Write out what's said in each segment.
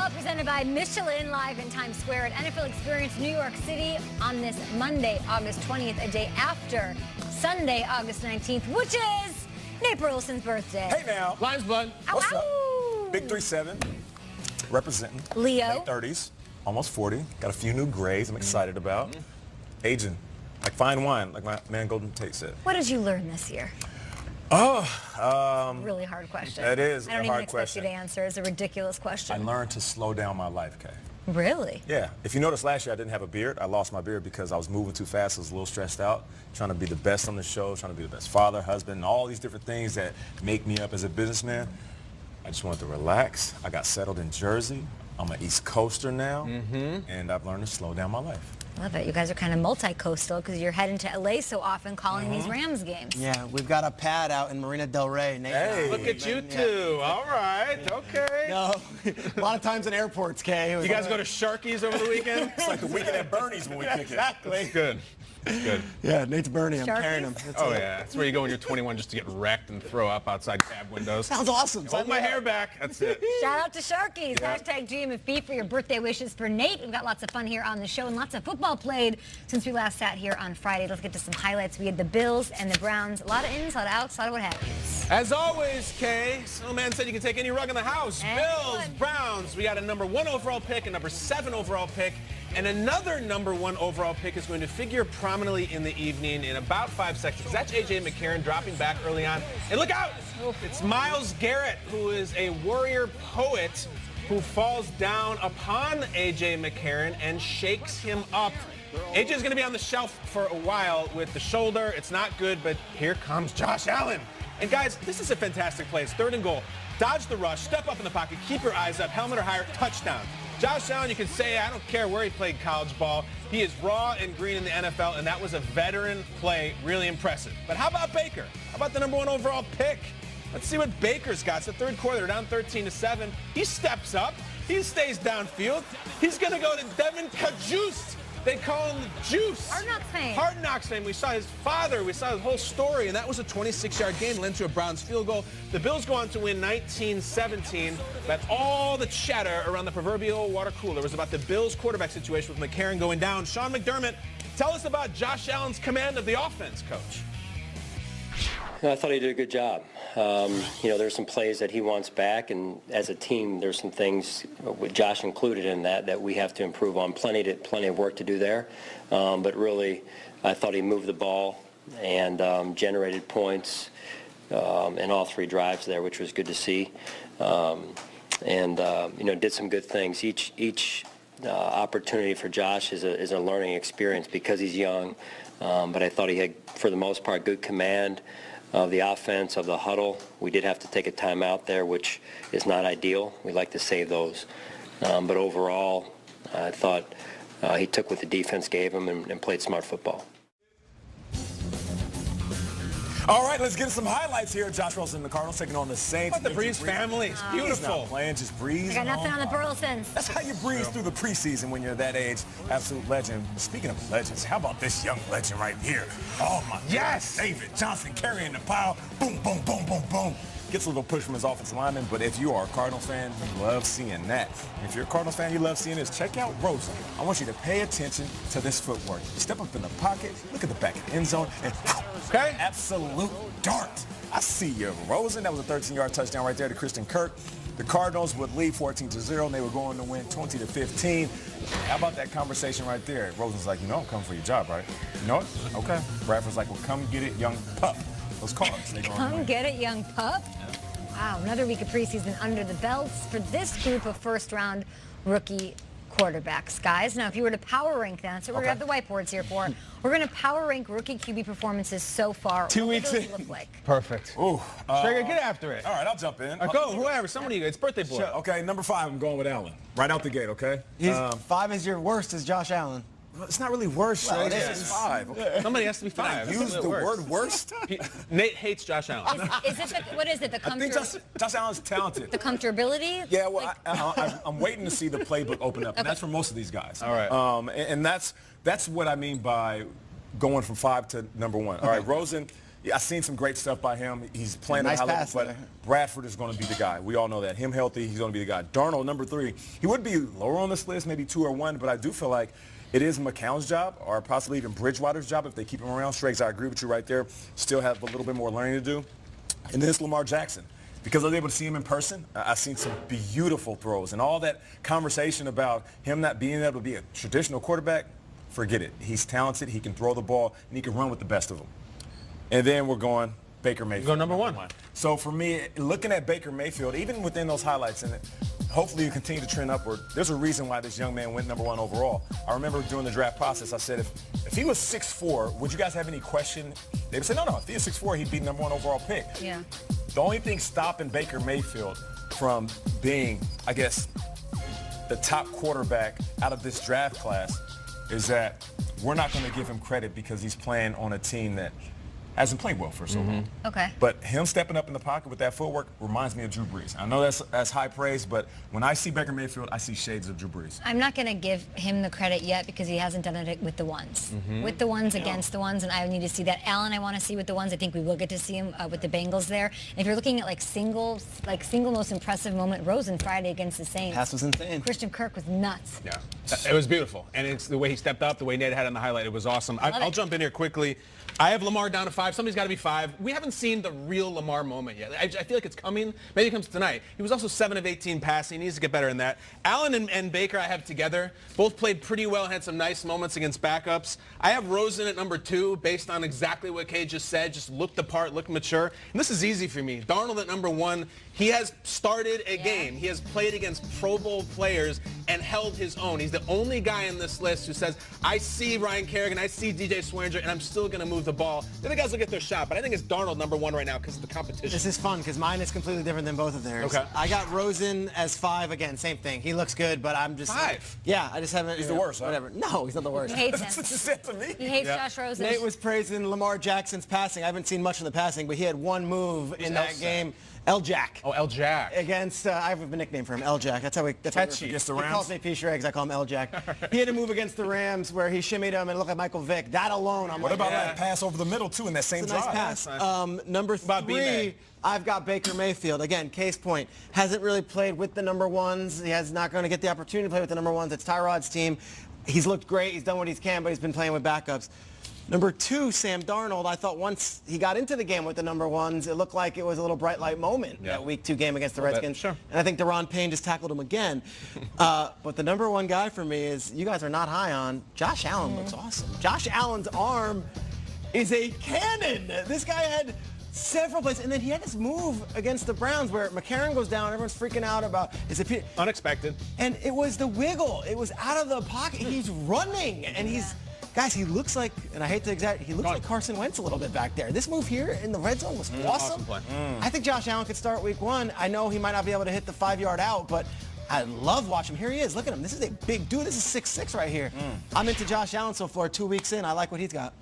Football presented by Michelin, live in Times Square at NFL Experience New York City on this Monday, August 20th, a day after Sunday, August 19th, which is Nate Burleson's birthday. Hey now. Lions blood. What's up? Big 3-7, representing. Leo. Late 30s, almost 40. Got a few new grays I'm excited about. Aging, like fine wine, like my man Golden Tate said. What did you learn this year? Really hard question. It is a I don't even hard expect question. you to answer. It's a ridiculous question. I learned to slow down my life, Kay. Really? Yeah. If you noticed last year I didn't have a beard. I lost my beard because I was moving too fast. I was a little stressed out, trying to be the best on the show, trying to be the best father, husband, and all these different things that make me up as a businessman. I just wanted to relax. I got settled in Jersey. I'm an East Coaster now, and I've learned to slow down my life. Love it. You guys are kind of multi-coastal because you're heading to LA so often calling these Rams games. Yeah, we've got a pad out in Marina Del Rey. Nate and I. Hey. Look at you two. All right. Okay. No, a lot of times in airports, Kay. You guys go to Sharky's over the weekend? It's like the weekend at Bernie's when we kick it. Exactly. Good. Good. Yeah, Nate's Bernie. I'm Sharkies? carrying him. That's Oh, it. yeah. That's where you go when you're 21 just to get wrecked and throw up outside cab windows. Sounds awesome. Hold my hair back. That's it. Shout out to Sharkies. Hashtag GMFB for your birthday wishes for Nate. We've got lots of fun here on the show and lots of football played since we last sat here on Friday. Let's get to some highlights. We had the Bills and the Browns. A lot of ins, a lot of outs, a lot of what have yous. As always, Kay, Snowman said you can take any rug in the house. And Bills, one. Browns. We got a number 1 overall pick, a number 7 overall pick, and another number 1 overall pick is going to figure prominently in the evening in about 5 seconds. That's A.J. McCarron dropping back early on. And look out! It's Myles Garrett, who is a warrior poet who falls down upon A.J. McCarron and shakes him up. A.J.'s going to be on the shelf for a while with the shoulder. It's not good, but here comes Josh Allen. And guys, this is a fantastic play. It's 3rd and goal. Dodge the rush, step up in the pocket, keep your eyes up, helmet or higher, touchdown. Josh Allen, you can say, I don't care where he played college ball. He is raw and green in the NFL, and that was a veteran play. Really impressive. But how about Baker? How about the number 1 overall pick? Let's see what Baker's got. It's the 3rd quarter, they're down 13-7. He steps up. He stays downfield. He's going to go to Devin Cajuste. They call him the Juice. Hard Knocks fame. Hard Knocks fame. We saw his father. We saw his whole story, and that was a 26-yard game, led to a Browns field goal. The Bills go on to win 19-17, but all the chatter around the proverbial water cooler was about the Bills quarterback situation with McCarron going down. Sean McDermott, tell us about Josh Allen's command of the offense, Coach. I thought he did a good job. There's some plays that he wants back, and as a team, there's some things, with Josh included in that we have to improve on. Plenty of work to do there. But really, I thought he moved the ball and generated points in all 3 drives there, which was good to see. Did some good things. Each opportunity for Josh is a learning experience because he's young. But I thought he had, for the most part, good command of the offense, of the huddle. We did have to take a timeout there, which is not ideal. We like to save those. But overall, I thought he took what the defense gave him and played smart football. All right, let's get some highlights here. Josh Rosen and the Cardinals taking on the Saints. How about the Breeze family? It's He's beautiful. not playing, just breeze. I got nothing on the Burlesons. That's how you breeze through the preseason when you're that age. Absolute legend. Speaking of legends, how about this young legend right here? Oh, my Yes! God. David Johnson carrying the pile. Boom, boom, boom, boom, boom. Gets a little push from his offensive lineman, but if you are a Cardinals fan, you love seeing that. If you're a Cardinals fan, you love seeing this. Check out Rosen. I want you to pay attention to this footwork. Step up in the pocket, look at the back of the end zone, and Okay. absolute dart. I see you, Rosen. That was a 13-yard touchdown right there to Christian Kirk. The Cardinals would lead 14-0, and they were going to win 20-15. How about that conversation right there? Rosen's like, I'm coming for your job, right? You know it? Okay. Bradford's like, well, come get it, young pup. Those cards. Come get it, young pup. Wow, another week of preseason under the belts for this group of first-round rookie quarterbacks, guys. Now, if you were to power rank them, that's what we're going to have the whiteboards here for. We're going to power rank rookie QB performances so far. 2 What weeks do those in. look like? Perfect. Ooh. Striker, get after it. All right, I'll jump in. Go, whoever. Somebody, it's birthday boy. Sure. Okay, number 5, I'm going with Allen. Right out the gate, okay? 5 is your worst is Josh Allen. It's not really worst, Well, Shay. it It's is. 5. Okay. Somebody has to be 5. Use the word worst. Nate hates Josh Allen. Is it what is it? The I think Josh Allen's talented. the comfortability? Yeah, well, I'm waiting to see the playbook open up, and that's for most of these guys. All right. And that's what I mean by going from 5 to number 1. All right, Rosen, Yeah, I've seen some great stuff by him. He's playing Nice at a high pass level, there. but Bradford is going to be the guy. We all know that. Him healthy, he's going to be the guy. Darnold, number 3. He would be lower on this list, maybe 2 or 1, but I do feel like it is McCown's job or possibly even Bridgewater's job if they keep him around. Straights, I agree with you right there. Still have a little bit more learning to do. And then it's Lamar Jackson. Because I was able to see him in person, I've seen some beautiful throws. And all that conversation about him not being able to be a traditional quarterback, forget it. He's talented, he can throw the ball, and he can run with the best of them. And then we're going Baker Mayfield. Go number 1. So for me, looking at Baker Mayfield, even within those highlights, and hopefully you continue to trend upward, there's a reason why this young man went number 1 overall. I remember during the draft process, I said, if he was 6'4", would you guys have any question? They would say, no, if he was 6'4", he'd be number 1 overall pick. Yeah. The only thing stopping Baker Mayfield from being, I guess, the top quarterback out of this draft class is that we're not going to give him credit because he's playing on a team that hasn't played well for so long. Okay. But him stepping up in the pocket with that footwork reminds me of Drew Brees. I know that's high praise, but when I see Baker Mayfield, I see shades of Drew Brees. I'm not going to give him the credit yet because he hasn't done it with the ones. With the ones against the ones, and I need to see that. Allen, I want to see with the ones. I think we will get to see him with the Bengals there. And if you're looking at like single most impressive moment, Rosen Friday against the Saints. Pass was insane. Christian Kirk was nuts. Yeah, it was beautiful. And it's the way he stepped up, the way Nate had on the highlight. It was awesome. I'll jump in here quickly. I have Lamar down to 5. Somebody's got to be 5. We haven't seen the real Lamar moment yet. I feel like it's coming. Maybe it comes tonight. He was also 7 of 18 passing. He needs to get better than that. Allen and Baker I have together. Both played pretty well, had some nice moments against backups. I have Rosen at number 2 based on exactly what Kay just said. Just looked the part, looked mature. And this is easy for me. Darnold at number 1. He has started a game. He has played against Pro Bowl players and held his own. He's the only guy in this list who says, I see Ryan Kerrigan, I see DJ Swearinger, and I'm still going to move the ball. The other guys will get their shot, but I think it's Darnold number 1 right now because of the competition. This is fun because mine is completely different than both of theirs. Okay. I got Rosen as 5 again, same thing. He looks good, but I'm just 5? Yeah, I just haven't. He's the worst, huh? Whatever. No, he's not the worst. He hates That's him. what you said to me. He hates Josh Rosen. Nate was praising Lamar Jackson's passing. I haven't seen much of the passing, but he had one move in that Elsack? game. L-Jack. Oh, L-Jack. Against, I have a nickname for him, L-Jack. That's how we. That's Catchy. He Against the calls Rams? me Fisher Eggs. I call him L-Jack. He had a move against the Rams where he shimmied him and it looked like Michael Vick. That alone, I'm What like, about Yeah. that pass over the middle, too, in that same it's a nice drive? pass. Nice. Number about 3, B-May? I've got Baker Mayfield. Again, case point. Hasn't really played with the number 1s. He has not going to get the opportunity to play with the number 1s. It's Tyrod's team. He's looked great. He's done what he can, but he's been playing with backups. Number 2, Sam Darnold. I thought once he got into the game with the number 1s, it looked like it was a little bright light moment, Yeah. that week 2 game against the Little bit, Redskins. sure. And I think Deron Payne just tackled him again. But the number 1 guy for me is, you guys are not high on, Josh Allen looks awesome. Josh Allen's arm is a cannon. This guy had several plays, and then he had this move against the Browns where McCarron goes down, everyone's freaking out about, is it Unexpected. and it was the wiggle. It was out of the pocket. He's running, and he's, guys, he looks like, and I hate to exaggerate, he looks like Carson Wentz a little bit back there. This move here in the red zone was awesome. awesome play. I think Josh Allen could start week 1. I know he might not be able to hit the 5-yard out, but I love watching him. Here he is. Look at him. This is a big dude. This is 6'6" right here. I'm into Josh Allen so far. 2 weeks in, I like what he's got.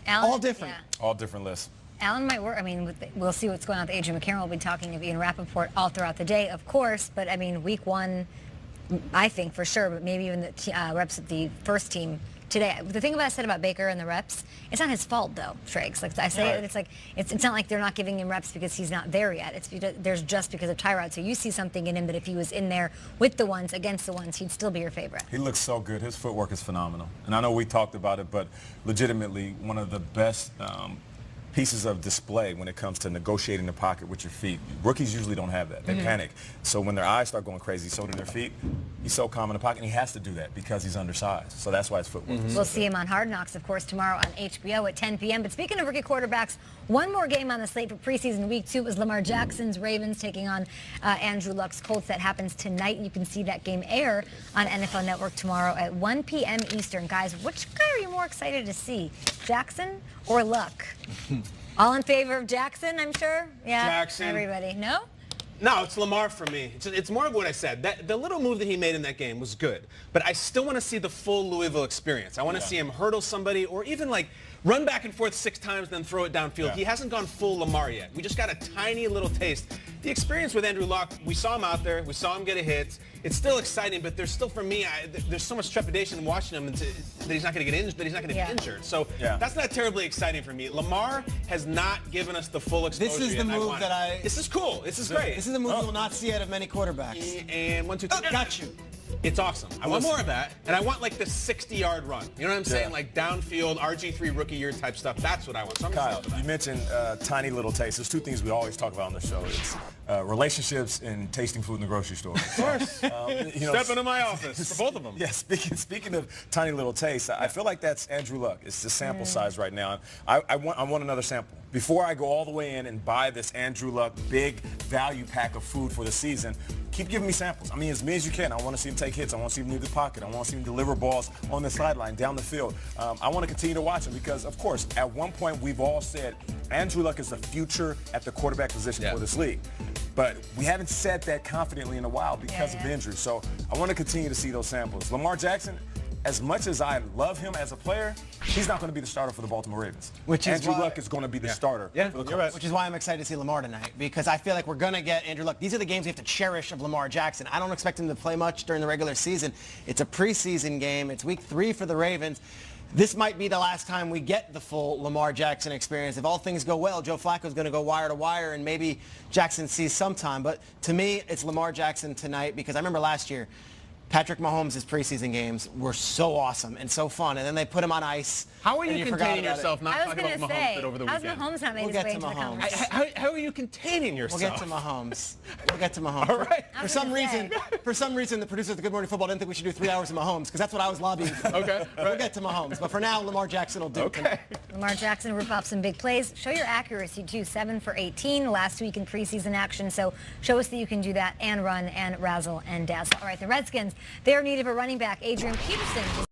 Allen, All different. yeah. All different lists. Allen might work. I mean, we'll see what's going on with Adrian McCarron. We'll be talking to Ian Rappaport all throughout the day, of course. But, I mean, week 1, I think for sure, but maybe even the reps of the first team today. The thing I said about Baker and the reps, it's not his fault, though, Schrags. Like I say, Right. it's like it's not like they're not giving him reps because he's not there yet. It's there's just because of Tyrod. So you see something in him that if he was in there with the ones, against the ones, he'd still be your favorite. He looks so good. His footwork is phenomenal. And I know we talked about it, but legitimately one of the best pieces of display when it comes to negotiating the pocket with your feet. Rookies usually don't have that. They panic. So when their eyes start going crazy, so do their feet. He's so calm in the pocket, and he has to do that because he's undersized. So that's why his footwork is so We'll good. see him on Hard Knocks, of course, tomorrow on HBO at 10 p.m. But speaking of rookie quarterbacks, one more game on the slate for preseason week 2 is Lamar Jackson's Ravens taking on Andrew Luck's Colts. That happens tonight. You can see that game air on NFL Network tomorrow at 1 p.m. Eastern. Guys, which guy are you more excited to see, Jackson or Luck? All in favor of Jackson, I'm sure? Yeah, Jackson. Everybody. No? No, it's Lamar for me. It's more of what I said. The little move that he made in that game was good, but I still want to see the full Louisville experience. I want to see him hurdle somebody or even like run back and forth 6 times, then throw it downfield. Yeah. He hasn't gone full Lamar yet. We just got a tiny little taste. The experience with Andrew Luck, we saw him out there. We saw him get a hit. it's still exciting, but there's still, for me, there's so much trepidation in watching him that he's not going to get injured. That he's not going to be injured. So that's not terribly exciting for me. Lamar has not given us the full exposure. This is the move that This is cool. This is great. This is the move you will not see out of many quarterbacks. And 1, 2, 3. Got you. It's awesome. I want more of that. And I want like the 60-yard run. You know what I'm saying? Like downfield, RG3 rookie year type stuff. That's what I want. So I'm Kyle, you mentioned tiny little tastes. There's two things we always talk about on the show. It's relationships and tasting food in the grocery store. Of course. Step into my office for both of them. Yeah, speaking of tiny little tastes, I feel like that's Andrew Luck. It's the sample size right now. I want another sample. Before I go all the way in and buy this Andrew Luck big value pack of food for the season, keep giving me samples. I mean, as many as you can. I want to see him take hits. I want to see him leave the pocket. I want to see him deliver balls on the sideline, down the field. I want to continue to watch him because, of course, at one point we've all said Andrew Luck is the future at the quarterback position for this league. But we haven't said that confidently in a while because of injury. So I want to continue to see those samples. Lamar Jackson, as much as I love him as a player, he's not going to be the starter for the Baltimore Ravens. Andrew Luck is going to be the starter for the Colts. You're right. Which is why I'm excited to see Lamar tonight, because I feel like we're going to get Andrew Luck. These are the games we have to cherish of Lamar Jackson. I don't expect him to play much during the regular season. It's a preseason game. It's week 3 for the Ravens. This might be the last time we get the full Lamar Jackson experience. If all things go well, Joe Flacco's going to go wire to wire, and maybe Jackson sees some time. But to me, it's Lamar Jackson tonight, because I remember last year, Patrick Mahomes' preseason games were so awesome and so fun, and then they put him on ice. How are you containing yourself not talking about Mahomes over the weekend? How's Mahomes not made his way into the conversation? How are you containing yourself? We'll get to Mahomes. We'll get to Mahomes. All right. For some reason, the producers of Good Morning Football didn't think we should do 3 hours of Mahomes, because that's what I was lobbying for. Okay. We'll get to Mahomes. But for now, Lamar Jackson will do. Okay. Lamar Jackson rip off some big plays. Show your accuracy, too. 7 for 18 last week in preseason action. So show us that you can do that and run and razzle and dazzle. All right, the Redskins, they're in need of a running back. Adrian Peterson